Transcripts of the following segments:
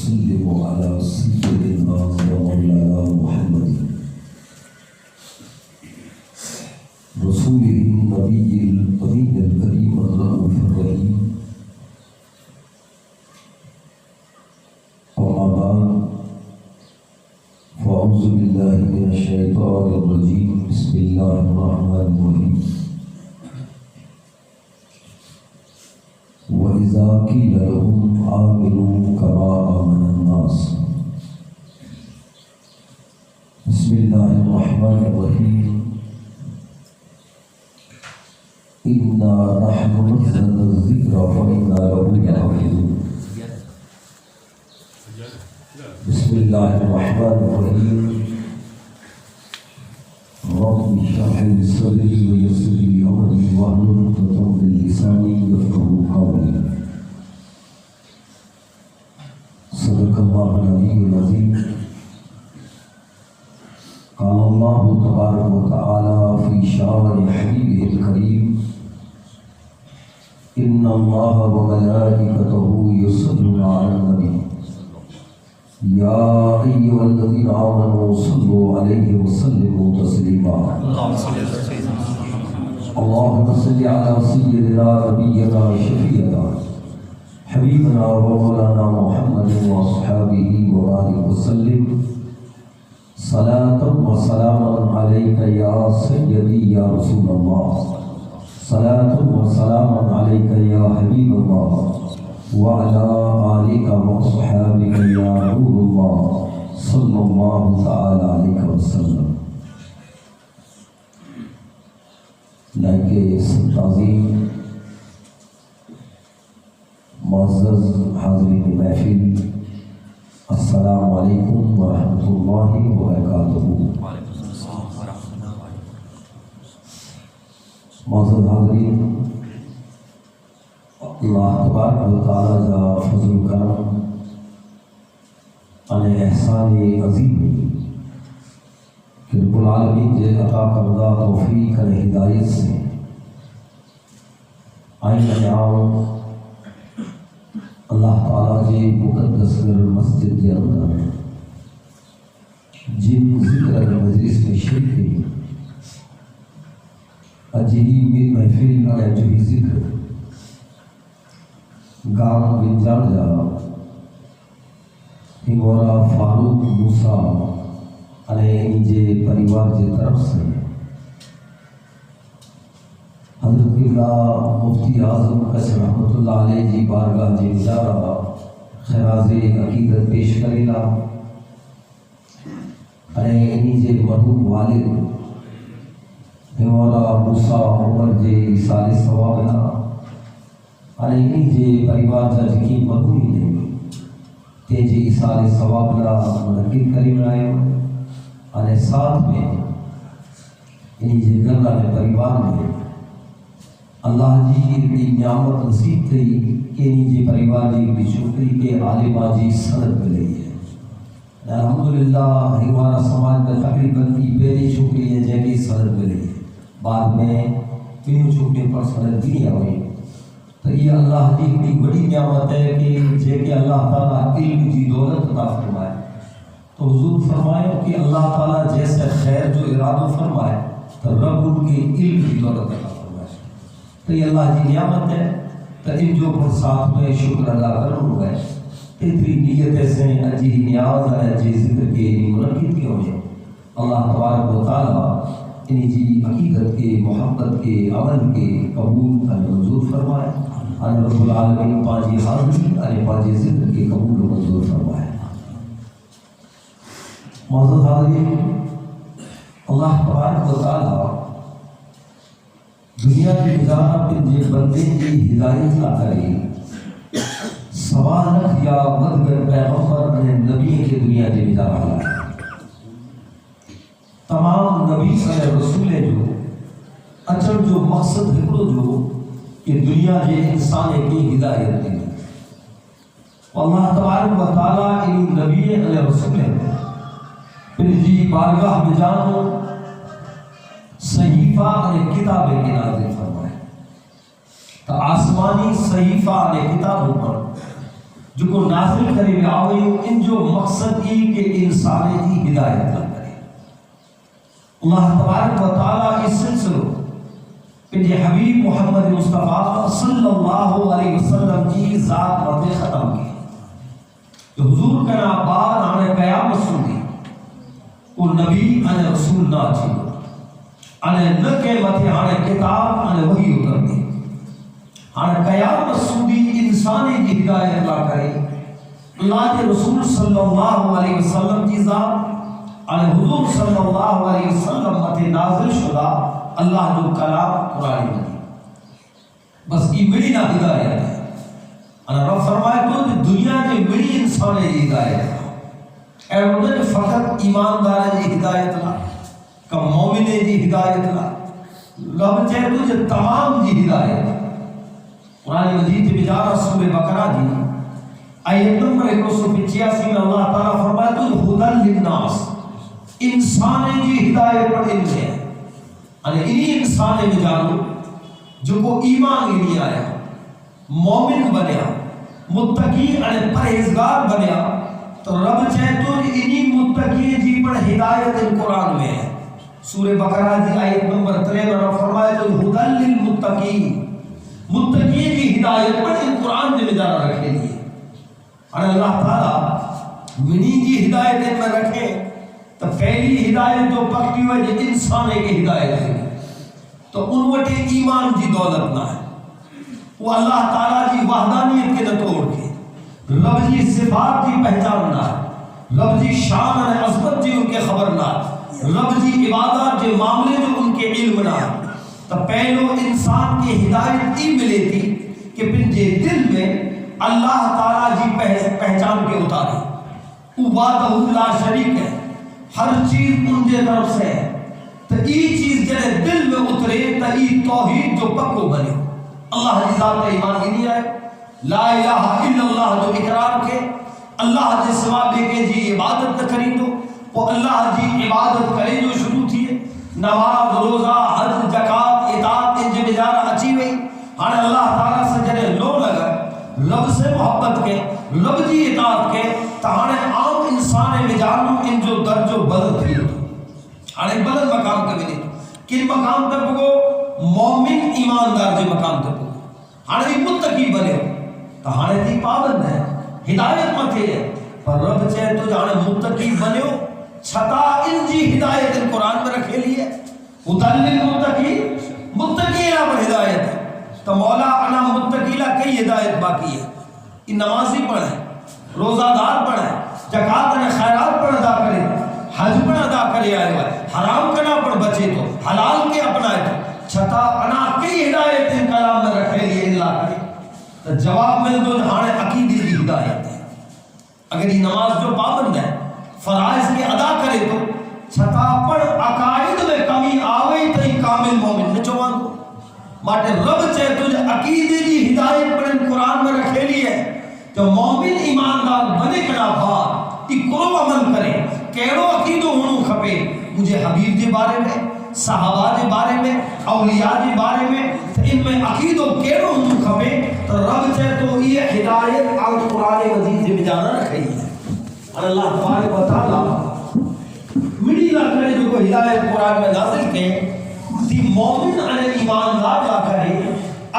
وسلم على سيدنا ومولانا محمد رسوله النبي الأمين الكريم الرؤوف الرحيم. أما بعد فأعوذ بالله من الشيطان الرجيم. بسم الله الرحمن الرحيم. وإذا قيل لهم آمنوا كما آمن الناس. بسم الله الرحمن الرحيم. إنا نحن نزلنا الذكر وإنا له لحافظون. بسم الله الرحمن الرحيم. رب اشرح لي صدري ويسر لي أمري واحلل عقدة من لساني يفقهوا قولي. صدق الله العلي العظيم. قال الله تبارك وتعالى في شأن حبيبه الكريم: إن الله وملائكته يصلون على النبي يا أيها الذين آمنوا صلوا عليه وسلموا تسليما. اللهم صل على سيدنا نبينا شفيعنا حبيبنا ومولانا محمد وأصحابه وبارك وسلم صلاة وسلاما عليك يا سيدي يا رسول الله. صلاة وسلاما عليك يا حبيب الله وعلى آلك وصحابك يا نور الله صلى الله تعالى عليك وسلم. لائق تعظیم معزز حاضرین محفل، السلام علیکم ورحمۃ اللہ وبرکاتہ. معزز حاضرین، اللہ تبارک و تعالی کا فضل و کرم ان احسان عظیم کہ رب العالمین جے عطا کردہ توفیق اور ہدایت سے آئین نعام اللہ تعالیٰ جے مقدس مسجد کے اندر جن ذکر مجلس میں شرکت کی اجی محفل اور اجی ذکر گام بنجان جا ہمورا فاروق موسیٰ علیہ انجے پریوار جے طرف سے حضرت قبلہ مفتی اعظم کچھ رحمت اللہ علیہ جی بارگاہ جی مجارہ خراز عقیدت پیش کریلا. علیہ انجے مرحوم والد ہمورا موسیٰ عمر جے سال ثوابنا علیہ انجے پریوار جا جکی مرحومی نے تیجی سال ثوابنا منعقد کریم آئے اور ساتھ میں انہی جے گھرہ میں پریوار میں اللہ جی اتنی نعمت نصیب تھی کہ انہی جے پریوار جی بھی شکری کے عالمہ جی سند ملئی ہے. الحمدللہ ہمارا سماج میں تقریباً کی پہلی شکری ہے جے کی سند ملئی ہے. بعد میں تینوں شکری پر سند دی ہوئی. تو یہ اللہ جی اتنی بڑی نعمت ہے کہ جے کہ اللہ تعالیٰ علم جی دولت عطا فرمائے. تو حضور فرمائے کہ اللہ تعالیٰ جیسے خیر جو ارادہ فرمائے تو رب ان کے علم کی دولت عطا فرمائے. تو یہ اللہ کی نعمت ہے. تو ان جو پر ساتھ میں شکر ادا کروں گا اتنی نیت سے اجی نیاز ہے جی ذکر کے منعقد کے ہوئے. اللہ تبارک و تعالیٰ انہی جی حقیقت کے محبت کے عمل کے قبول اور منظور فرمائے. اور رب العالمین پانچی حاضری اور پانچی ذکر کے قبول و منظور فرمائے. معزز حاضرین، اللہ تبارک و تعالیٰ دنیا کی نظام پہ جے بندے کی ہدایت کا کرے سوالت یا مدگر پیغمبر نے نبی کے دنیا کے نظام ہے. تمام نبی صلی رسول جو اچھل جو مقصد ہکڑو جو کہ دنیا کے انسان کی ہدایت دی. اللہ تبارک و تعالیٰ ان نبی علیہ رسول پھر جی بارگاہ میں جانو صحیفہ اور کتاب کے نازل فرمائے. تو آسمانی صحیفہ اور کتابوں پر جو کو نازل کرے میں آویو ان جو مقصد ای کہ انسان کی ہدایت نہ کرے. اللہ تبارک و تعالیٰ اس سلسلو پنجے حبیب محمد مصطفیٰ صلی اللہ علیہ وسلم کی ذات مت ختم کی. تو حضور کنا بعد آنے قیامت سنی وہ نبی آنے رسول نہ چھو آنے نکے متے آنے کتاب آنے وحی اتر دی. آنے قیامت سنی انسانی کی ہدایت نہ کرے. اللہ کے رسول صلی اللہ علیہ وسلم کی ذات آنے حضور صلی اللہ علیہ وسلم متے نازل شدہ اللہ جو کلام قرآن مجید بس یہ میری نہ ہدایت ہے. رب فرمائے تو دنیا کے بڑی انسان کی ہدایت اے انہیں فقط ایماندار کی ہدایت لا کہ مومن کی ہدایت لا رب چاہے تو جو تمام کی ہدایت. قرآن مجید کے بجارہ سورہ بقرہ دی آیت نمبر 185 میں اللہ تعالیٰ فرمائے تو ہدی للناس انسان کی ہدایت پر علم ہے. انہی انسان میں جانو جو کو ایمان نہیں آیا مومن بنیا متقی اور پرہیزگار بنیا تو رب چاہے تو انہی متقی جی پر ہدایت قرآن میں ہے. سورہ بقرہ دی آیت نمبر 3 میں رب فرمائے تو ہدی للمتقین متقی کی ہدایت پر ان قرآن میں جانا رکھے لیے. اور اللہ تعالیٰ منی کی ہدایت میں رکھے تو پہلی ہدایت جو پکڑی ہوئی جو انسان کی ہدایت ہے تو ان وٹے ایمان کی دولت نہ ہے. وہ اللہ تعالیٰ کی وحدانیت کے نہ توڑ کے رب جی صفات کی پہچان نہ رب جی شان اور عظمت جی ان کے خبر نہ رب جی عبادات کے معاملے جو ان کے علم نہ تو پہلو انسان کی ہدایت ہی ملے تھی کہ پنجے دل میں اللہ تعالیٰ جی پہچان کے اتارے. وہ وحدہ لا شریک ہے ہر چیز ان کے طرف سے ہے تو یہ چیز جنہیں دل میں اترے تو یہ توحید جو پکو بنے. اللہ کی ذات میں ایمان ہی نہیں آئے لا الہ الا اللہ جو اقرار کے اللہ کے سوا بے کے جی عبادت نہ کریں تو وہ اللہ جی عبادت کرے جو شروع تھی ہے. نماز روزہ حج زکات اطاعت ان جو بجارہ اچھی ہوئی ہاں اللہ تعالیٰ سے جنہیں لو لگا رب سے محبت کے رب جی اطاعت کے تانے عام انسان میں جانو ان جو درجو بدل تھی ہاں بدل مقام کے ملے کن مقام تک کو مومن ایماندار جو مقام تک کو ہاں متقی بنے تو ہاں تھی پابند ہے ہدایت مت ہے پر رب چاہے تو جانے متقی بنے چھتا ان جی ہدایت ان قرآن میں رکھے لیے ادل متقی پر ہدایت ہے تو مولا انا متقیلہ کئی ہدایت باقی ہے. یہ نمازی پڑھیں روزہ دار پڑھیں زکات اور خیرات پر ادا کرے حج پر ادا کرے آئے ہوئے حرام کنا پر بچے تو حلال کے اپنائے تو چھتا انا کئی ہدایت ان کلام میں رکھے لیے اللہ کرے تو جواب میں دو جہانے عقیدی کی ہدایت ہے. اگر یہ نماز جو پابند ہے فرائض کے ادا کرے تو چھتا پر عقائد میں کمی آوئی تو یہ کامل مومن نے چوان کو ماتے رب چاہے تجھے عقیدے کی ہدایت پر ان قرآن میں رکھے لیے تو مومن ایماندار بنے کنا بات ای کرو عمل کرے کیڑو عقیدو ہونو کھپے مجھے حبیب کے بارے میں صحابہ کے بارے میں اولیاء کے بارے میں ان میں عقیدو کیڑو ہونو کھپے تو رب چاہے تو یہ ہدایت آل قرآن مجید سے بجانا رکھے ہے. اور اللہ تبارک و تعالیٰ مڑی نہ کرے جو کو ہدایت قرآن میں نازل کے تی مومن ان ایماندار لا کرے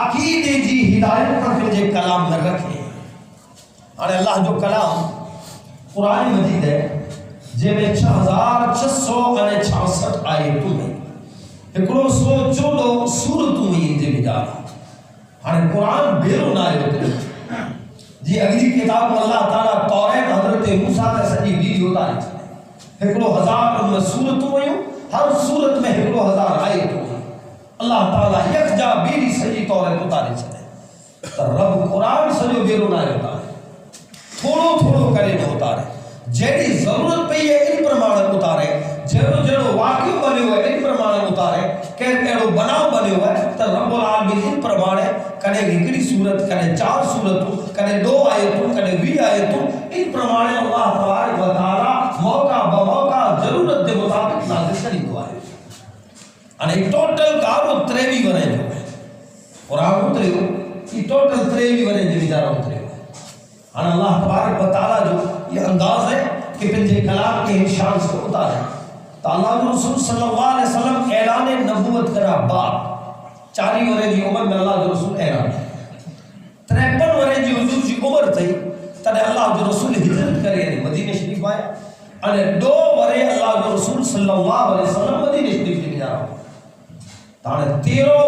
عقیدے جی ہدایت پر پھر جے کلام میں رکھے. اور اللہ جو کلام قرآن مجید ہے جے میں 6666 آیتوں میں 114 سورتوں میں ان جے بجارا اور قرآن بیرو نہ آئے جی اگلی کتاب اللہ تعالیٰ توریت حضرت موسیٰ کا سجی ویڈیو تاریخ ہے 1000 میں سورتوں میں ہر سورت میں 1000 آیت ہوئی اللہ تعالیٰ یک جا بیری سجی توریت اتارے چلے تو رب قرآن سے جو بیرو نہ ہوتا ہے تھوڑو کرے نہ اتارے جیڑی ضرورت پہ یہ ان پرمانے اتارے جڑو واقع بنے ہوئے ان پرمانے اتارے کہڑو بناو بنے ہوئے تو رب العالمین ان پرمانے کنے گھڑی صورت کنے 4 صورتوں کنے 2 آیتوں کنے 20 آیتوں ان پرمانے اللہ تبارک و تعالی موقع بموقع ضرورت دے مطابق نازل کری دو آئے ایک ٹوٹل کارو 23 بنے جو ہے قرآن اترے ہو یہ ٹوٹل 23 بنے جو بیچارہ اترے ہو ہاں اللہ تبارک و تعالیٰ جو یہ انداز ہے کہ پنجے کلام کے شان سے اتارے تو اللہ کے رسول صلی اللہ علیہ وسلم اعلان نبوت کرا بعد 40 ورے جی عمر میں اللہ کے رسول اعلان 53 ورے جی حضور جی عمر تھی تنے اللہ کے رسول ہجرت کرے مدینہ شریف آیا અને 2 વરે અલ્લાહ નો રસૂલ સલ્લલ્લાહુ અલૈહિ વસલ્લમ મદીને શરીફ થી ગયા તાણે 13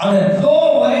અને 2 વરે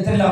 એટલે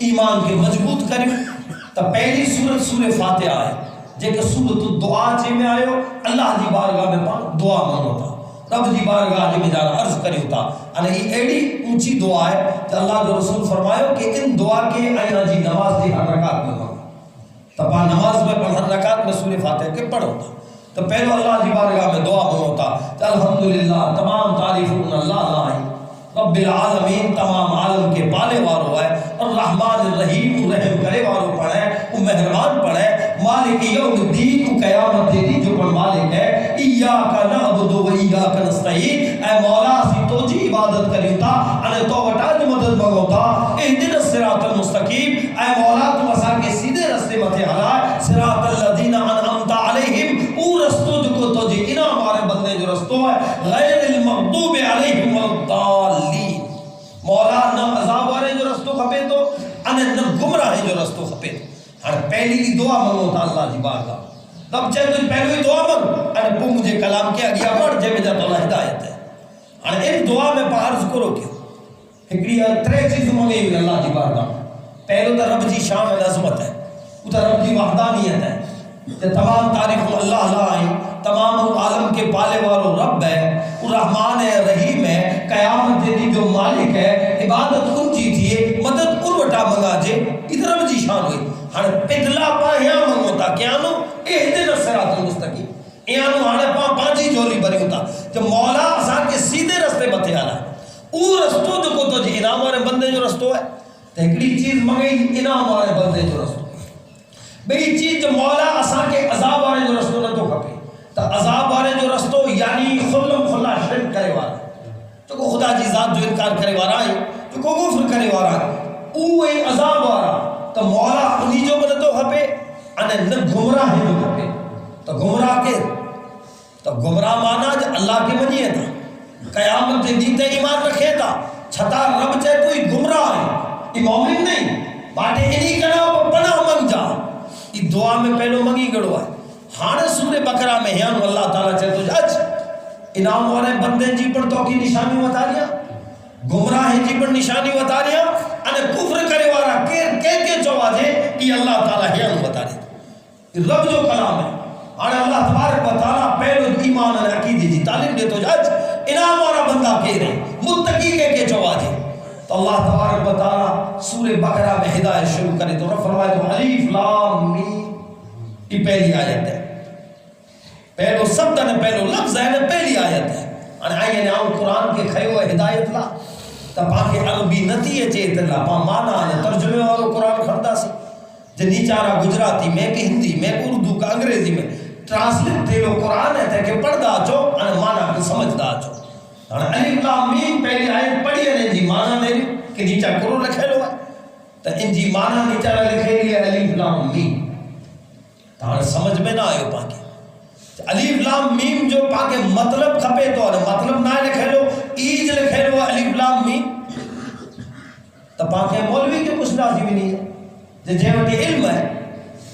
ایمان کے مضبوط کرو تو پہلی سورت سورہ فاتحہ ہے جے سورت الدعا جے میں آئے ہو اللہ دی بارگاہ میں پان دعا مانگو تا رب دی بارگاہ جے میں جانا عرض کریو تا انہیں یہ ایڈی اونچی دعا ہے کہ اللہ جو رسول فرمائے کہ ان دعا کے آئینہ جی نماز دی ہر رکعت میں مانگو تو پا نماز میں پڑھ ہر رکعت میں سورہ فاتحہ کے پڑھو تا تو پہلو اللہ دی بارگاہ میں دعا مانگو تا کہ الحمدللہ تمام تعریفون اللہ اللہ رب العالمین تمام عالم کے پالے وارو ہے اور رحمان الرحیم رحم کرے وارو پڑھے وہ مہربان پڑھے مالک یوم الدین کو قیامت دی جو پر مالک ہے ایاک نعبد و ایاک نستعین اے مولا سی تو جی عبادت کریتا انے تو وٹا جو مدد مانگوتا اہدنا الصراط المستقیم اے مولا تو اسا کے سیدھے راستے متے ہلا صراط الذین انعمت علیہم او رستو جو کو تو جی انعام والے بندے جو رستو ہے غیر المغضوب علیہم والضالین مولا نہ عذاب والے جو رستو کھپے تو انے نہ گمراہ جو رستو کھپے ہر پہلی کی دعا مانگو تا اللہ دی بارگاہ تب چاہے تو پہلو ہی دعا مانگ انے پو مجھے کلام کیا گیا پڑھ جے میں جاتا اللہ ہدایت ہے انے ان دعا میں پارز کرو کیوں ہکڑی ترے چیز مانگے ہوئے اللہ دی بارگاہ پہلو تا رب جی شان و عظمت ہے وہ تا رب جی وحدانیت ہے کہ تمام تعریف اللہ اللہ آئیں تمام عالم کے پالے والو رب ہے وہ رحمان ہے رحیم ہے قیامت دی جو مالک ہے عبادت ان کی تھی مدد ان وٹا منگا جے ادھر رب جی شان ہوئی ہن پدلا پا یہاں منگو تا کیانو اہدنا الصراط المستقیم یہاں ہانے پا پانچی جولی بری ہوتا جو مولا اساں کے سیدھے رستے بتے آنا او رستو جو کو تو جی انعام والے بندے جو رستو ہے تکڑی چیز منگئی انعام والے بندے جو رستو بئی چیز جو مولا اساں کے عذاب والے جو رستو نہ تو کھپے تو عذاب والے جو رستو یعنی خلم خلا شرک کرے والا تو کو خدا جی ذات جو انکار کرے والا ہے تو کو غفر کرے والا ہے اوے عذاب والا تو مولا انہی جو بنے تو کھپے انہیں نہ گمراہ ہے جو کھپے تو گمراہ کے تو گمراہ مانا جو اللہ کے منیے تھا قیامت کے دیتے ایمان رکھے تھا چھتا رب چاہے کوئی گمراہ ہے یہ مومن نہیں باٹے انہی کنا پناہ منگ جا یہ دعا میں پہلو منگی گڑو ہے ہاں سورہ بقرہ میں ہیانو اللہ تعالیٰ چاہے تو جج انعام والے بندے جی پر تو کی نشانی بتا دیا گمراہ جی پر نشانی بتا دیا انہیں کفر کرے وارا کے چواجے یہ اللہ تعالیٰ ہیانو بتا دیا رب جو کلام ہے آنے اللہ تبارک و تعالیٰ پہلو ایمان اور عقیدے جی تعلیم دے تو جج انعام والا بندہ کہہ رہے متقی کے چواجے تو اللہ تبارک و تعالیٰ سورہ بقرہ میں ہدایت شروع کرے تو رب فرمائے تو الف لام میم یہ پہلی آیت ہے پہلو سبد نے پہلو لفظ ہے نے پہلی آیت ہے اور آئیے نے آؤں قرآن کے خیو ہدایت لا تب آکے عربی نتیجے چیت اللہ پا مانا نے ترجمے اور قرآن کھڑتا سی جو نیچارا گجراتی میں کہ ہندی میں اردو کا انگریزی میں ٹرانسلیٹ تھے لو قرآن ہے کہ پڑھ دا چو اور مانا کو سمجھ دا چو اور الف لام میم پہلی آیت پڑھی ہے جی مانا نے کہ نیچا کرو لکھے لو ہے تو ان جی مانا نیچارا لکھے لیا الف لام میم تو سمجھ میں نہ آئے پاکے الف لام میم جو پاکے مطلب کھپے تو مطلب نہ لکھے لو ایج لکھے لو الف لام میم تو پاکے مولوی کے کچھ لازم بھی نہیں ہے جے وٹی علم ہے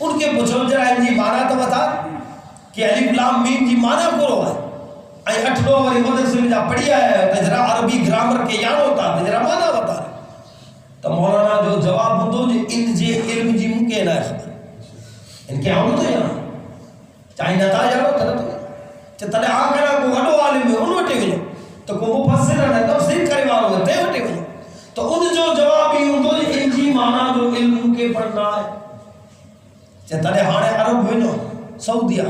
ان کے پوچھو جرا ان جی مانا تو بتا کہ الف لام میم جی مانا کرو ہے اے اٹھو وری مدرسے میں جا پڑھیا ہے تجرا عربی گرامر کے یاد ہوتا تجرا مانا بتا رہے تو مولانا جو جواب ہوندو جو ان جے علم جی مکے نہ خبر ان کے آؤں تو یہاں چاہی نتا جاؤ تھا تو تلے آکرہ کو وڈو عالم ہے ان وٹے گلو تو کو مفسر ہے تفسیر کرے والو ہے تے وٹے گلو تو ان جو جواب ہی ہوندو جو ان جی مانا جو علم کے پڑھنا ہے چاہے تلے ہانے عرب ہوئے سعودیہ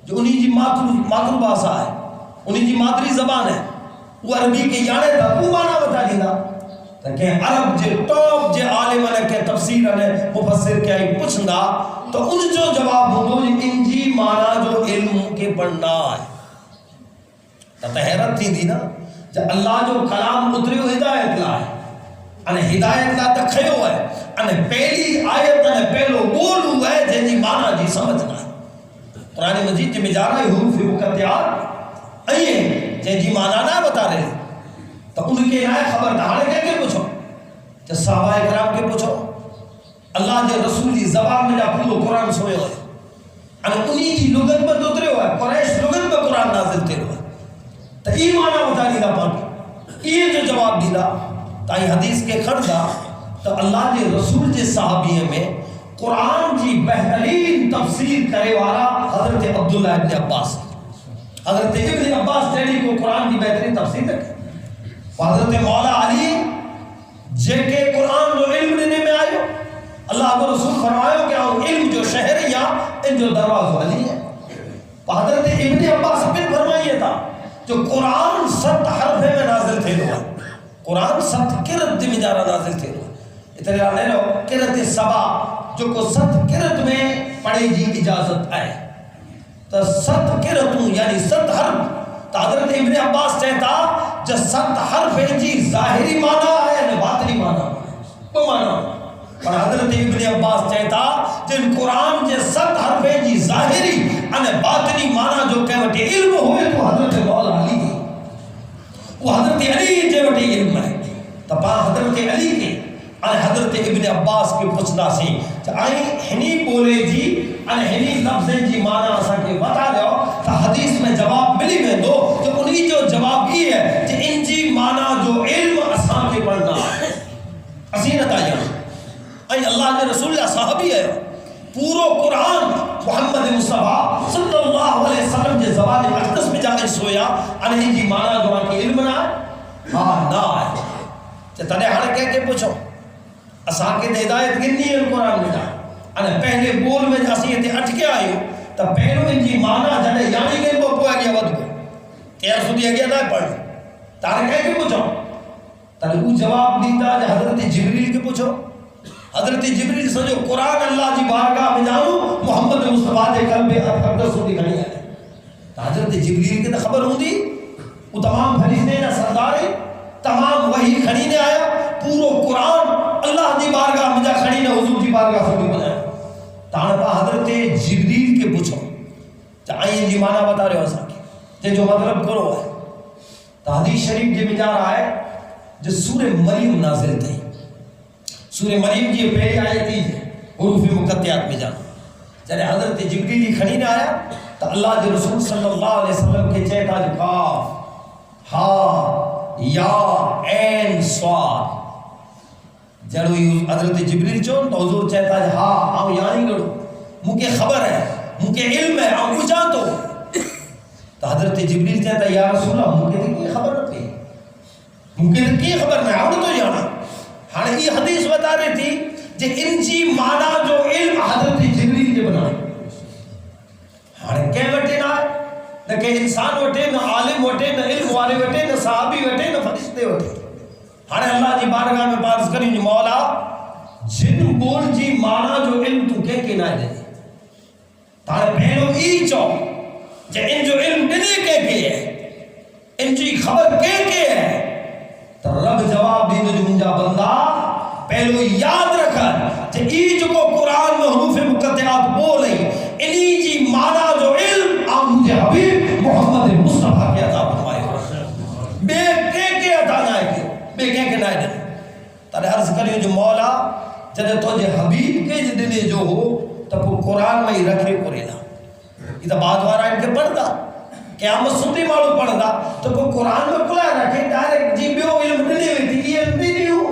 جو انہی جی مادر باسا ہے انہی جی مادری زبان ہے وہ عربی کے یانے تھا وہ مانا بتا دینا کہ عرب جے ٹاپ جے عالم نے کہ تفسیر نے مفسر کیا ہی پوچھندا تو ان جو جواب ہوندو جی ان جی مانا جو علم کے پڑھنا ہے تو حیرت تھی دی نا جب اللہ جو کلام اتریو ہدایت لا ہے انہیں ہدایت لا تکھیو ہے انہیں پہلی آیت انہیں پہلو بول ہوا ہے جن جی مانا جی سمجھنا ہے قرآن مجید جی میں جا رہا ہے حروف مقطعات آئیے جن جی مانا نہ بتا رہے تو ان کے نائے خبر دہانے کیا کہ پوچھو جب صحابہ اکرام کے پوچھو اللہ جے رسول جی زبان میں جا پورو قرآن سوئے ہوئے انہی جی لغت میں دوترے ہوئے قریش لغت میں قرآن نازل تے ہوئے تو ای مانا بتا دینا پاکی یہ جو جواب دینا تائیں حدیث کے کھڑدا تو اللہ کے رسول کے صحابی میں قرآن کی بہترین تفسیر کرے والا حضرت عبداللہ ابن عباس. حضرت ابن عباس ڈیڈی کو قرآن کی بہترین تفسیر رکھے. حضرت مولا علی جے کے قرآن جو علم دینے میں آئے اللہ کو رسول فرمایا کہ علم جو شہر یا ان جو دروازہ علی ہے. حضرت ابن عباس بن فرمائیے تھا جو قرآن 7 حرف میں نازل تھے لو قرآن 7 کرت میں جارا نازل تھے لو اتنا لے لو کرت سبا جو کو 7 کرت میں پڑھے جی اجازت آئے تو 7 کرتوں یعنی 7 حرف تو حضرت ابن عباس کہتا جو 7 حرف جی ظاہری معنی ہے نہ باطنی معنی وہ معنی اور حضرت ابن عباس کہتا جن قرآن کے 7 حرف جی ظاہری اور باطنی معنی جو کہ وٹے علم ہوئے تو حضرت مولا علی وہ حضرت علی جے وٹے علم ہے تو پا حضرت علی کے اور حضرت ابن عباس کے پوچھتا سی آئی ہنی بولے جی اور ہنی لفظ جی معنی اسا کے بتا دو تو حدیث میں جواب ملی میں دو تو انہی جو جواب یہ ہے کہ ان جی معنی جو علم اسا کے پڑھنا ہے اسینت آیا اے اللہ کے رسول اللہ صحابی ہے پورو قرآن محمد مصطفیٰ صلی اللہ علیہ وسلم کے زبان اقدس میں جا کے سویا انہی جی معنی جو آنکہ علم نہ ہے ہاں نہ ہے تو تنے ہر کہہ کے پوچھو اساں کے ہدایت گنی ہے قرآن میں جا پہلے بول میں جاسی تے اٹکے آئیو تو پہلو ان جی معنی جڑے یعنی گئے وہ پویا گیا ود کو تیار سودی اگیا نہ پڑھ تارے کہہ کے پوچھو تارے وہ جواب دیتا ہے حضرت جبریل کے پوچھو حضرت جبریل سجو قرآن اللہ جی بارگاہ میں جانو محمد مصطفیٰ دے قلب اقدس ہوتی کھڑی ہے تو حضرت جبریل کے خبر ہوں دی وہ تمام فرشتے نہ سردارے تمام وہی کھڑی نے آیا پورو قرآن اللہ دی بارگاہ میں جا کھڑی نے حضور دی بارگاہ سے بھی بنایا تانپا حضرت جبریل کے پوچھو تو آئین جی معنی بتا رہے ہو سا کہ جو مطلب کرو ہے تو حدیث شریف جی میں جا رہا ہے جو سورہ مریم نازل تھی سورہ مریم کی پہلی آیت تھی حروف مقطعات میں جانا جب حضرت جبریل کھڑی نے آیا تو اللہ کے رسول صلی اللہ علیہ وسلم کے چہتا جو کاف ہا یا عین صاد جڑو حضرت جبریل چون تو حضور چہتا ہے ہاں آؤ یعنی گڑو مجھے خبر ہے مجھے علم ہے آؤ کچھ جان تو حضرت جبریل چہتا ہے یا رسول اللہ مجھے تو کی خبر نہ پی مجھے تو کی خبر نہ آؤ تو جانا ہاں یہ حدیث بتا رہی تھی کہ ان جی معنی جو علم حضرت جبریل کے بنائے ہاں کیا وٹے نہ نہ کہ انسان وٹے نہ عالم وٹے نہ علم والے وٹے نہ صحابی وٹے نہ فرشتے وٹے ہاں اللہ جی بارگاہ میں بارز کریں جو مولا جن بول جی معنی جو علم تو کے نہ دے تارے پہلو ای چو کہ ان جو علم دنے کے ہے ان جی خبر کے ہے تو رب جواب دی جو منجا بندہ پہلو یاد رکھا کہ ای جو کو قرآن میں حروف مقطعات بولے انہی جی معنی جو علم آپ مجھے حبیب محمد مصطفیٰ کے عطا فرمائے بے کے عطا نہ ہے بے کے نہ ہے تارے عرض کریو جو مولا جدے تو جے حبیب کے جدنے جو ہو تب وہ قرآن میں ہی رکھے قرینا یہ تو بعد وارا ان کے پڑھ دا قیامت سنتی مالو پڑھ دا تو وہ قرآن میں کلا رکھے ڈائریکٹ جی بیو علم دنے ہوئی تھی یہ علم نہیں ہو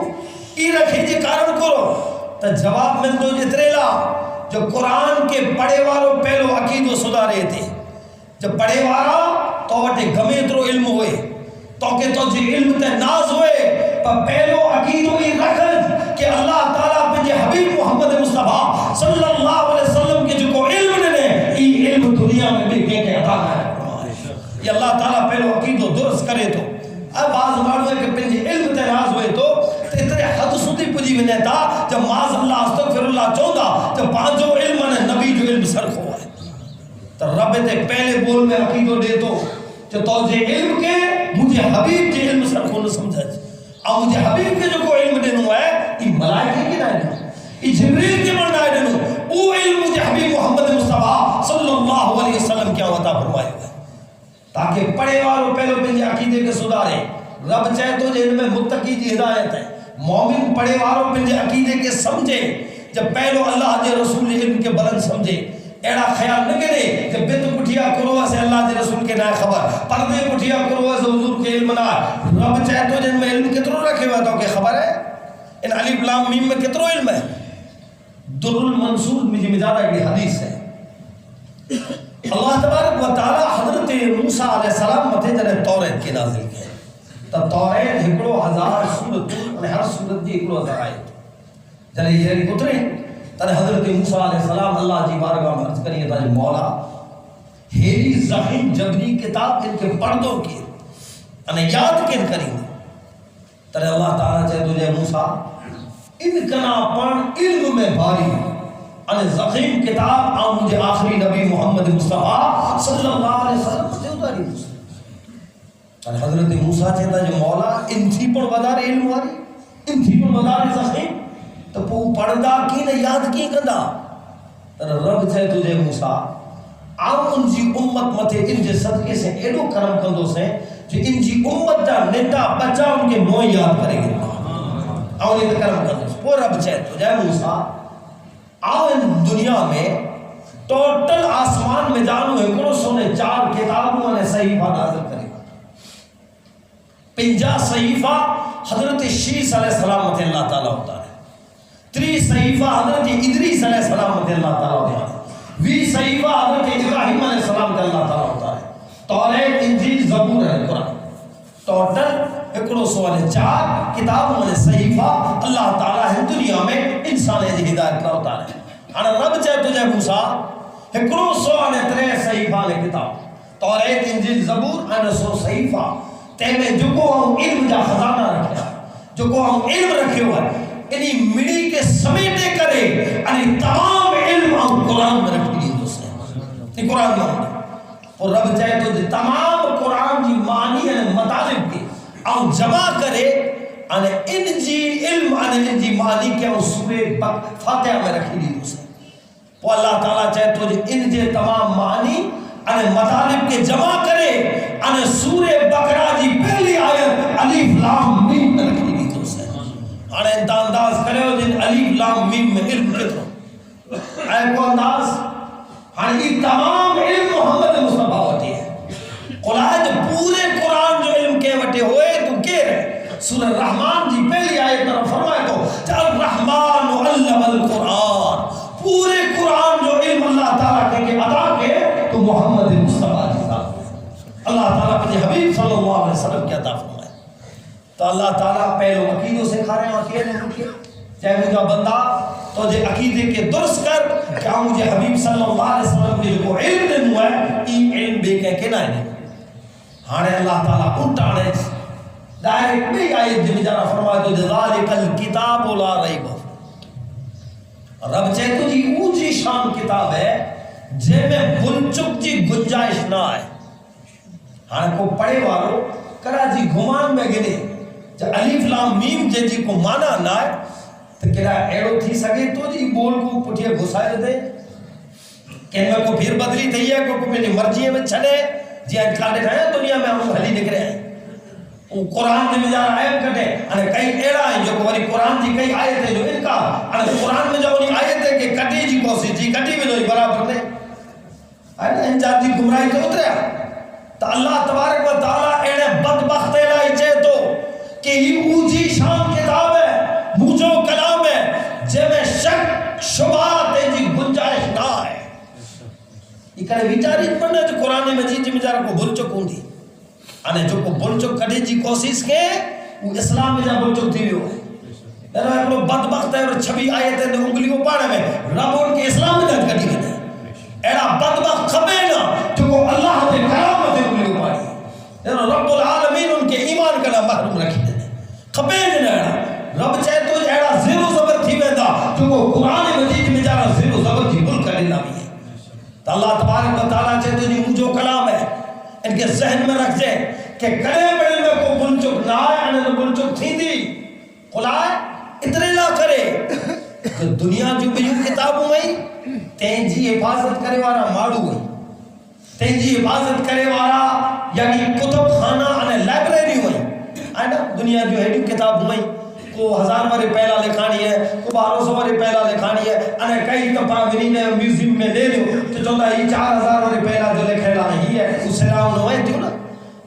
یہ رکھے جی کارن کرو تو جواب مل دو جتریلا جو قرآن کے پڑھے والوں پہلو عقید و صدارے تھے جب پڑھے والا تو وٹے گمے ترو علم ہوئے تو کہ تو جی علم تے ناز ہوئے پر پہلو عقید ہوئی رکھت کہ اللہ تعالیٰ پہ حبیب محمد مصطفیٰ صلی اللہ علیہ وسلم کے جو کو علم نے یہ علم دنیا میں بھی کے عطا ہے یہ اللہ تعالیٰ پہلو عقید و درست کرے تو اب بعض مانو ہے کہ پنجی علم تے ناز ہوئے تو اتنے حد سنتی پجی میں نہیں تھا جب معاذ اللہ استغفر اللہ چوندہ جب پانچوں علم نے نبی جو علم سرخ ہوا ہے تو رب تے پہلے بول میں عقید و دے تو تو جے علم کے مجھے حبیب کے علم سرخ ہونے سمجھا اور مجھے حبیب کے جو کو علم دینو ہے یہ ملائکے کی نائے دینو یہ جبریل کے من نائے دینو وہ علم مجھے حبیب محمد مصطفیٰ صلی اللہ علیہ وسلم کیا عطا فرمائے ہوئے تاکہ پڑھے والوں پہلو پنجے عقیدے کے صدارے رب چاہے تو جن میں متقی کی ہدایت ہے مومن پڑھے والوں پنجے عقیدے کے سمجھے جب پہلو اللہ کے رسول علم کے بلند سمجھے ایڑا خیال نہ کرے کہ بیت پٹھیا کرو سے اللہ دے رسول کے نہ خبر، پردے پٹھیا کرو سے حضور کے علم نہ، رب چاہے تو جن میں علم کترو رکھے ہوا تو کہ خبر ہے ان الف لام میم میں کترو علم ہے. در المنصور میں جو زیادہ کی حدیث ہے، اللہ تبارک و تعالی حضرت موسیٰ علیہ السلام متے جنے توریت کے نازل کیا تو توریت ہکڑو 1000 سورت اور ہر سورت جی ہکڑو 1000 آیت جنے یہ اترے تنے حضرت موسیٰ علیہ السلام اللہ جی بارگاہ میں عرض کریے تاج مولا ہیری زخیم جبری کتاب ان کے پردوں کی انہیں یاد کن کریں تنے اللہ تعالیٰ چاہے تجھے موسیٰ ان کنا پڑھ علم میں بھاری انہیں زخیم کتاب آن مجھے آخری نبی محمد مصطفیٰ صلی اللہ علیہ وسلم سے اتاری موسیٰ حضرت موسیٰ چاہتا جو مولا ان تھی پر بدار علم واری ان تھی پر بدار زخیم تو پو پڑھدا کی نہ یاد کی کدا رب چاہے تجھے موسیٰ آن ان جی امت متے ان جے صدقے سے ایڈو کرم کندو سے جو ان جی امت جا ننڈا بچہ ان کے موئی یاد کرے گا آن ان کرم کندو سے وہ رب چاہے تجھے موسیٰ آن دنیا میں ٹوٹل آسمان میں جانو ایکڑو سونے 4 کتابوں نے صحیفہ نازل کرے گا 50 صحیفہ حضرت شیس علیہ السلام اللہ تعالیٰ ہوتا ہے 30 صحیفہ حضرت ادریس علیہ السلام اللہ تعالیٰ ہوتا ہے 20 صحیفہ حضرت ابراہیم علیہ السلام اللہ تعالیٰ ہوتا ہے توریت انجیل زبور ہے قرآن ٹوٹل ایکڑو سونے 4 کتابوں نے صحیفہ اللہ تعالیٰ ہے دنیا میں انسان ہے ہدایت کا ہوتا ہے انا رب چاہے تجھے موسیٰ ایکڑو سونے 3 صحیفہ نے کتاب توریت انجیل زبور انا 100 صحیفہ تے میں جو کو ہم علم جا خزانہ رکھیا جو کو ہم علم رکھے ہوئے انہی مڑی کے سمیٹے کرے انہی تمام علم ہم قرآن میں رکھ لی دوسرے یہ قرآن میں ہوتا اور رب چاہے تو تمام قرآن جی معنی یعنی مطالب کی ہم جمع کرے ان جی علم ان جی معنی کے سورہ فاتحہ میں رکھ لی دوسرے وہ اللہ تعالیٰ چاہے تو ان جے تمام معنی ان مطالب کے جمع کرے ان سورہ بقرہ جی پہلی آیت الف لام میم میں رکھ لی دوسرے انہیں انتا انداز کرے ہو جن الف لام میم میں علم کترو اے کو انداز ہنگی تمام علم محمد مصطفیٰ ہوتی ہے قلائد پورے قرآن جو علم کے وٹے ہوئے تو کہہ رہے سورہ الرحمن جی پہلی آیت طرف فرمائے تو الرحمن علم القرآن پورے قرآن جو علم اللہ تعالیٰ کے عطا کے تو محمد مصطفیٰ جی اللہ تعالیٰ اپنے حبیب صلی اللہ علیہ وسلم کے عطا فرمائے تو اللہ تعالیٰ پہلو عقیدوں سے کھا رہے ہیں عقیدے رکھے چاہے مجھا بندہ تو جے عقیدے کے درست کر کیا مجھے حبیب صلی اللہ علیہ وسلم کے جو علم دن ہوا ہے این علم بے کہہ کے نہ ہے ہانے اللہ تعالیٰ انٹانے ڈائریکٹ بھی آئیت جب جانا فرمائے تو ذالک الکتاب لا ریب رب چاہے تو جی اونچی شان کتاب ہے جے میں بلچک جی گنجائش نہ آئے ہاں کو پڑھے والو کرا جی گھمان میں گنے جب الف لام میم جے جی کو مانا نہ آئے تو کہا ایڑو تھی سکے تو جی بول کو پٹھیا گھسائے دے کہنے کو پھر بدلی تھی ہے کو میری مرضی میں چھڑے جی انکار دیکھا ہے دنیا میں ہم حلی نکرے ہیں قرآن نے مجھا عیب کٹے انہیں کئی ایڑا ہیں جو کوئی قرآن جی کئی آیت ہے جو ان کا انہیں قرآن میں جو انہیں آیت ہے کہ کٹی جی کوسی جی کٹی بھی جو برابر دے انہیں انجاد جی گمراہی تو اتریا تو اللہ تبارک و تعالیٰ ایڑے بدبخت الہی چاہے تو کہ یہ اونچی شان کتاب ہے موجو کلام ہے جے میں شک شبہات جی گنجائش نہ ہے یہ کہنے بیچاری پڑھنے جو قرآن مجید جی مجارہ کو بھول چکوں دی انہیں جو کو بھول چک کٹے جی کوشش کے وہ اسلام میں جا بھول چک تھی ہوئے لیکن ایک لوگ بدبخت ہے اور چھبی آیت ہے انگلیوں پاڑے میں رب ان کے اسلام میں جا کٹی گئے ایڑا بدبخت خبے نا جو کو اللہ دے کلام میں انگلیوں پاڑی لیکن رب العالمین ان کے ایمان کا محروم رکھی دے خبے جنا ایڑا رب چاہے تو ایڑا زیر و زبر تھی ویدہ جو کو قرآن مجید میں جا رہا زیر و زبر تھی بھول کر لینا بھی ہے تو اللہ تبارک و تعالیٰ چاہے تو جی جو کلام ہے ان کے ذہن میں رکھ جائے کہ کڑے بڑے میں کو بلچک نہ آئے انہیں بلچک تھی دی قلائے اتنے نہ کرے کہ دنیا جو بھی یوں کتابوں میں تین جی حفاظت کرے وارا ماڑو گئی تین جی حفاظت کرے وارا یعنی کتب خانہ انہیں لائبریری ہوئی دنیا جو ہے جو کتاب ہوئی کو 1000 واری پہلا لکھانی ہے کو 1200 واری پہلا لکھانی ہے انے کئی دفعہ ونی میوزیم میں لے لو تو چوندا ہی 4000 واری پہلا جو لکھیلا نہیں ہے اس سلام نو ہے تیو نا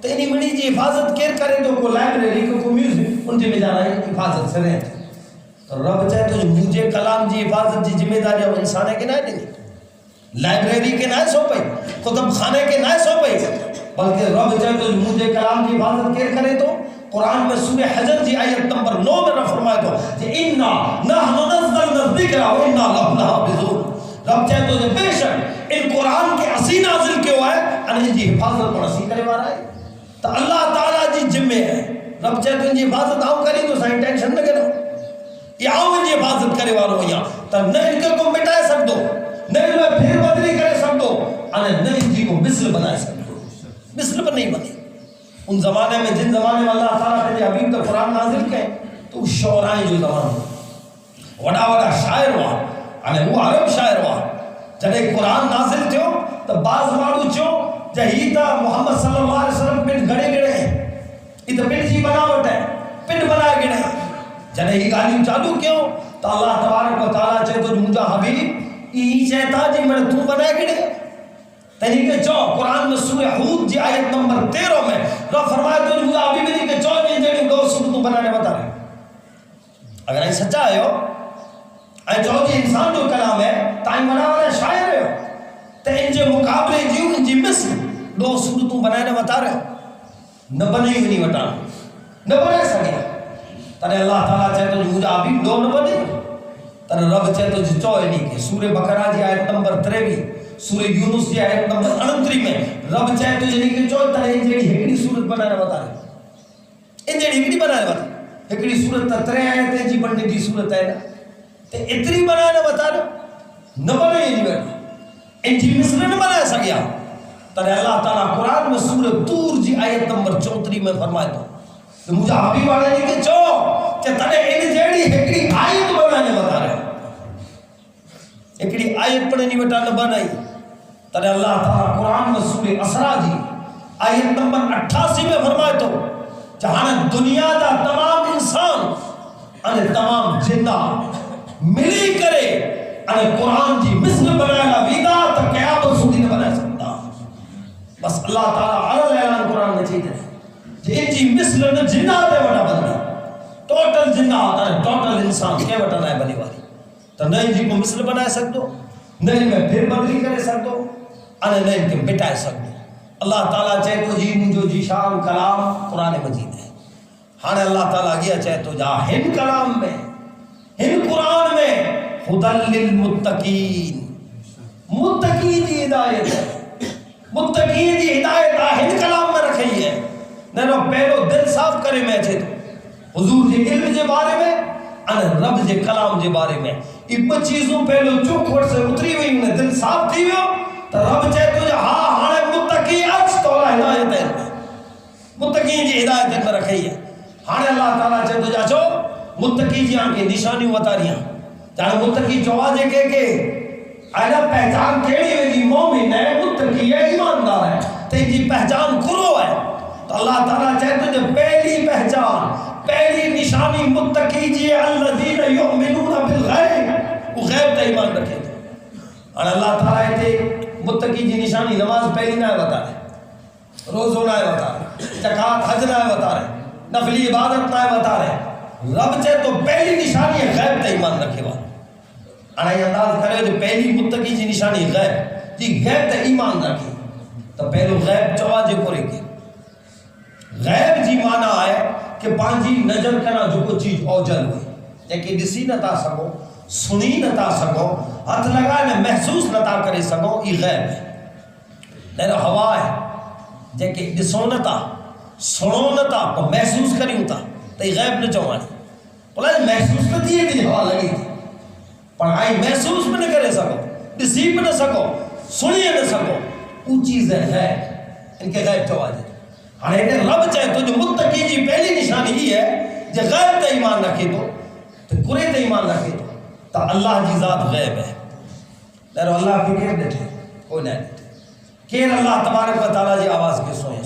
تو انہی منی جی حفاظت کیر کرے تو کو لائبریری کو میوزیم ان جی میں جانا ہے حفاظت سے رہے تو رب چاہے تو مجھے کلام جی حفاظت جی ذمہ داری اب انسان ہے کہ نہ دینی لائبریری کے نہ سو پئی کتب خانے کے نہ سو پئی بلکہ رب چاہے تو مجھے کلام کی حفاظت کیر کرے تو قرآن میں سورہ حجر جی آیت نمبر 9 میں رب فرمائے تو کہ اِنَّا نَحْنُ نَزَّلْنَا الذِّكْرَ وَإِنَّا لَهُ لَحَافِظُونَ رب چاہے تو بے شک ان قرآن کے اسی نازل کیوں ہے ان جی حفاظت پر اسی کرے وارا ہے تو اللہ تعالیٰ جی ذمہ ہے رب چاہے تو ان جی حفاظت آؤں کری تو سائن ٹینشن نہ کرو یہ آؤں ان جی حفاظت کرے وارو یہاں تو نہ ان کے کو مٹائے سک دو نہ ان میں پھر بدلی کرے سک دو نہ ان جی کو مثل بنائے سک دو مثل پر نہیں بنی ان زمانے میں جن زمانے میں اللہ تعالیٰ کے حبیب تو قرآن نازل کہیں تو شعرائیں جو زمان وڈا وڈا شاعر ہوا وہ عرب شاعر ہوا جڑے قرآن نازل تھو تو بعض مارو چو جہیتا محمد صلی اللہ علیہ وسلم پنڈ گھڑے گڑے ہیں یہ تو پنڈ جی بناوٹ ہے پنڈ بنائے گڑے ہیں جڑے ہی گالیوں چالو کیوں تو اللہ تبارک و تعالیٰ چاہے تو مجھا حبیب یہ چاہتا جی میں تو بنائے گڑے تنی کے چو قرآن میں سورہ حود جی آیت نمبر 13 میں رب فرمائے تو مجھے ابھی بھی نہیں کہ چو میں جڑی دو سورتوں بنانے بتا رہے اگر یہ سچا ہے ہو اے جو جی انسان جو کلام ہے تائیں بنا والا شاعر ہے تو ان جے مقابلے جیوں ان جی مثل دو سورتوں بنانے بتا رہے نہ بنے ہی نہیں بتا نہ بنے سکے تنے اللہ تعالیٰ چاہے تو مجھے ابھی دو نہ بنے تنے رب چاہے تو جی چو نہیں کہ سورہ بقرہ جی آیت نمبر 23 سورہ یونس جی آیت نمبر 29 میں رب چاہے تو جنہی کہ چوہ ترہ ان جیڑی ہکڑی صورت بنانے بتا رہے ان جیڑی ہکڑی بنانے بتا ہکڑی صورت تا 3 آیتیں جی بننے دی صورت ہے نا تے اتری بنانے بتا رہے نہ بنے ہی نہیں بیٹھا ان جی مثل نہ بنائے سکیا ترہ اللہ تعالیٰ قرآن میں سورہ طور جی آیت نمبر 34 میں فرمائے تو مجھے حبیب والے نہیں کہ چوہ کہ ترہ ان جیڑی ہکڑی آیت بنانے بتا رہے ایکڑی آیت پڑھے نہیں بیٹا نہ بنائی ترے اللہ تعالیٰ قرآن میں سورہ اسراء جی آیت نمبر 88 میں فرمائے تو جہاں دنیا دا تمام انسان انہیں تمام جنہ ملی کرے انہیں قرآن جی مثل بنائے گا ویدہ تا قیامت سودی نہ بنائے سکتا بس اللہ تعالیٰ عرض اعلان قرآن میں چیز ہے جن جی مثل نہ جنہ دے وٹا بننا ٹوٹل جنہ آتا ہے ٹوٹل انسان کے وٹا نائے بنی والی تو نہ ان جی کو مثل بنائے سک دو نہ ان میں پھر بدلی کرے سک دو نہ ان کے مٹائے سک دو اللہ تعالیٰ چاہے تو جی مجھو جی شان کلام قرآن مجید ہے ہاں اللہ تعالیٰ گیا چاہے تو جا ہن کلام میں ہن قرآن میں خدل للمتقین متقین دی ہدایت ہے متقین دی ہدایت ہن کلام میں رکھی ہے نہ پہلو دل صاف کرے میں چاہے تو حضور جی علم جے بارے میں رب جے کلام جے بارے میں یہ چیزوں پہلو چوک وڑ سے اتری ہوئی انہیں دل صاف تھی ہوئے تو رب چاہے تو ہاں ہاں متقی اچھ تولا ہدایت ہے متقی جی ہدایت میں رکھی ہے ہاں اللہ تعالیٰ چاہے تو جاچو متقی جی آنکہ نشانی بتا رہی ہیں جہاں متقی جوازے کہ اینا پہچان کیڑی ہوئی جی مومن ہے متقی ہے ایماندار ہے تو جی پہچان کرو ہے تو اللہ تعالیٰ چاہے تو جو پہلی پہچان پہلی نشانی متقی جی الذین یؤمنون بالغیب وہ غیب تا ایمان رکھے تھے اور اللہ تعالیٰ تھے متقی جی نشانی نماز پہلی نہ بتا رہے روزہ نہ بتا رہے زکات حج نہ بتا رہے نفلی عبادت نہ بتا رہے رب چاہے تو پہلی نشانی ہے غیب تا ایمان رکھے والا اور یہ انداز کرے جو پہلی متقی جی نشانی غیب جی غیب تا ایمان رکھے تو پہلو غیب چواجے کو رکھے غیب جی معنی ہے کہ پانچی نظر کرنا جو کوئی چیز اوجل ہوئی لیکن ڈسی نہ تا سکو سنی نہ تا سکو ہاتھ لگائے نہ محسوس نہ تا کرے سکو یہ غیب ہے لیکن ہوا ہے جیکے ڈسو نہ تا سنو نہ تا تو محسوس کریوں تا تو یہ غیب نہ چوانی بولا محسوس نہ دیئے کہ ہوا لگی تھی پر آئی محسوس میں نہ کرے سکو ڈسی میں نہ سکو سنیے نہ سکو وہ چیز ہے غیب ان کے غیب چوا دیتے ہمیں رب چاہے تو جو متقی جی پہلی نشانی ہی ہے جو غیب تا ایمان رکھے تو قرے تا ایمان رکھے تو اللہ جی ذات غیب ہے لیکن اللہ کی کیر دیتے کوئی نہیں دیتے کیر اللہ تبارک و تعالیٰ جی آواز کے سوئے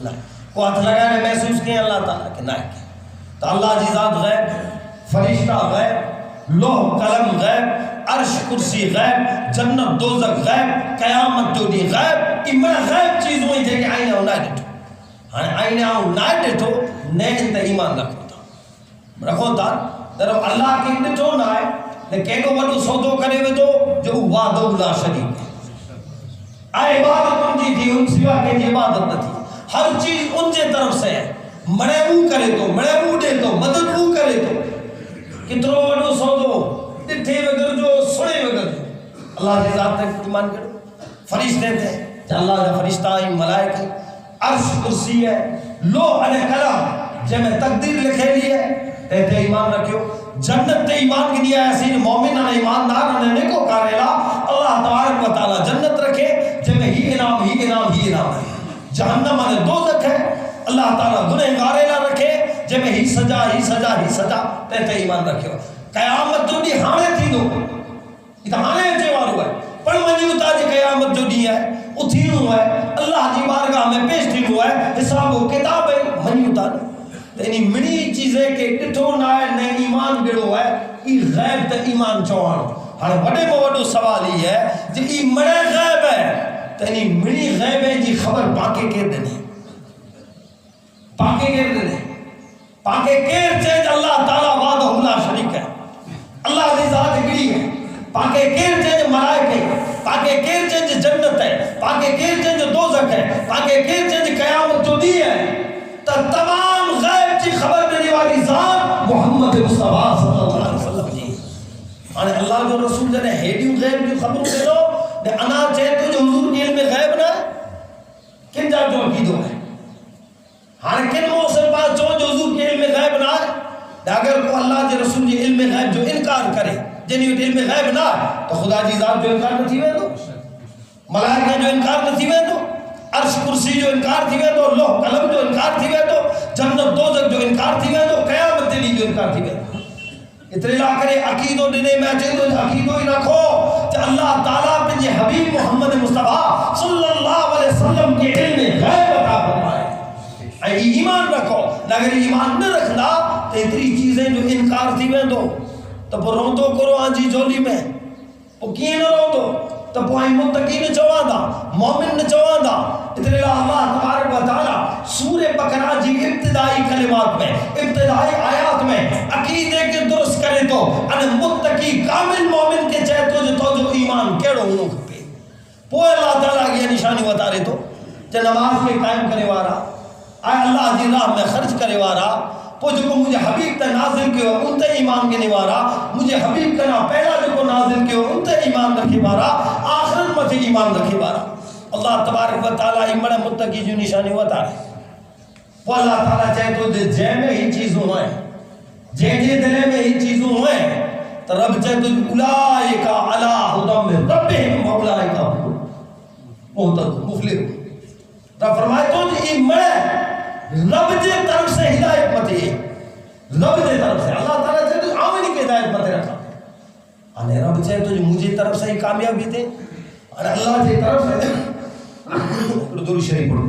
نہیں کو ہاتھ لگانے محسوس کیے اللہ تعالیٰ کہ نہیں تو اللہ جی ذات غیب فرشتہ غیب، لوح قلم غیب، عرش کرسی غیب، جنت دوزخ غیب، قیامت جو دی غیب، یہ میں غیب چیزوں ہی جے کہ آئینہ ہوں نہ ڈٹھو، ہاں آئینہ ہوں نہ ڈٹھو نئے انتا ایمان رکھو تا در اللہ کی ڈٹھو نہ ہے لیکن کہنو وڈو سودو کرے ہوئے تو جو وعدہ لا شریک ہے، عبادت ان کی تھی، ان سوا کے عبادت نہ تھی، ہر چیز ان کے طرف سے ہے، مڑے وہ کرے تو مڑے وہ دے تو مدد وہ کرے تو کترو وڈو سودو ڈٹھے وگر جو سنے وگر جو اللہ کے ذات تک ایمان کرو، فرشتے تھے کہ اللہ کا فرشتہ ہی ملائکہ عرش کرسی ہے، لوح علیہ کلام جے میں تقدیر لکھے لی ہے تے ایمان رکھو، جنت تے ایمان کی دیا ایسی مومن نے ایماندار نے نیکو کاریلا اللہ تبارک و تعالی جنت رکھے جے میں ہی انعام ہے، جہنم نے دوزخ ہے اللہ تعالی گنہگارے نہ رکھے جے میں ہی سزا تے ایمان رکھو، قیامت جو دی ہانے تھی دو یہ ہانے اچے وارو ہے پر منی اتا جی قیامت جو دی ہے اتھینو ہے اللہ جی بارگاہ میں پیش تھینو ہے حساب و کتاب ہے منی اتا یعنی منی چیزیں کہ ڈٹھو نہ ہے نہ ایمان گڑو ہے ای غیب تے ایمان چوانو، ہر وڈے وڈو سوال ہی ہے جی ای مڑے غیب ہے یعنی منی غیب ہے جی خبر پاکے کیر دینے پاکے کیر چیز اللہ تعالیٰ وعدہ لا شریک ہے، اللہ دی ذات گری ہے، پاکے کیر چیز ملائکہ ہے، پاکے کیر چیز جنت ہے، پاکے کیر چیز دوزخ ہے، پاکے کیر چیز قیامت جو دی ہے تا تمام غیب کی خبر دینے والی ذات محمد مصطفیٰ صلی اللہ علیہ وسلم جی آنے اللہ جو رسول جنے ہیڈیو غیب کی خبر دے دو دے انا چاہتے جو حضور کے علم غیب نہ کن جا جو عقیدو ہے ہاں کن موسم پاس جو حضور کے علم غیب نہ ہے اگر کو اللہ کے رسول کے علم غیب جو انکار کرے جنہی علم غیب نہ تو خدا جی ذات جو انکار نہ تھی وے دو ملائکہ جو انکار نہ تھی وے دو عرش کرسی جو انکار تھی وے دو لوح قلم جو انکار تھی وے دو جنت دوزخ جو انکار تھی وے دو قیامت دلی جو انکار تھی وے دو اتنے لا کرے عقیدو دینے میں چاہیے تو عقیدو ہی رکھو کہ اللہ تعالیٰ پنجے حبیب محمد مصطفیٰ صلی اللہ علیہ وسلم کے علم غیب عطا فرمائے ایمان رکھو اگر ایمان نہ رکھنا تو اتنی چیزیں جو انکار تھی وے دو تو وہ روندو کرو آنجی جولی میں وہ کیے نہ روندو تو وہ آئی متقی نے چوان دا مومن نے چوان دا اتنے اللہ تبارک و تعالی سورہ بقرہ جی ابتدائی کلمات میں ابتدائی آیات میں عقیدے کے درست کرے تو ان متقی کامل مومن کے چاہتو جو ایمان کیڑو انہوں کھپے وہ اللہ تعالیٰ یہ نشانی بتا رہے تو کہ نماز میں قائم کرے وارا آئے اللہ جی راہ میں خرچ کرے وارا وہ جو کو مجھے حبیب تا نازل کیو ان تے ایمان کے نوارا مجھے حبیب کا نا پہلا جو کو نازل کیو ان تے ایمان رکھے بارا آخرت میں تے ایمان رکھے بارا اللہ تبارک و تعالیٰ امڑ متقی جو نشانی بتا رہے وہ اللہ تعالیٰ چاہے تو جے میں ہی چیزوں ہوئے جے دلے میں ہی چیزوں ہوئے تو رب چاہے تو اولائکا علا حدم میں ربہم و اولائکا محتد مفلر رب فرمائے تو جی امڑ رب جے طرف سے ہدایت متے رب جے طرف سے اللہ تعالیٰ چاہے تو آمینی کے ہدایت متے رکھا آنے رب چاہے تو مجھے طرف سے ہی کامیابی تھے اور اللہ جے طرف سے دور شریف پڑھو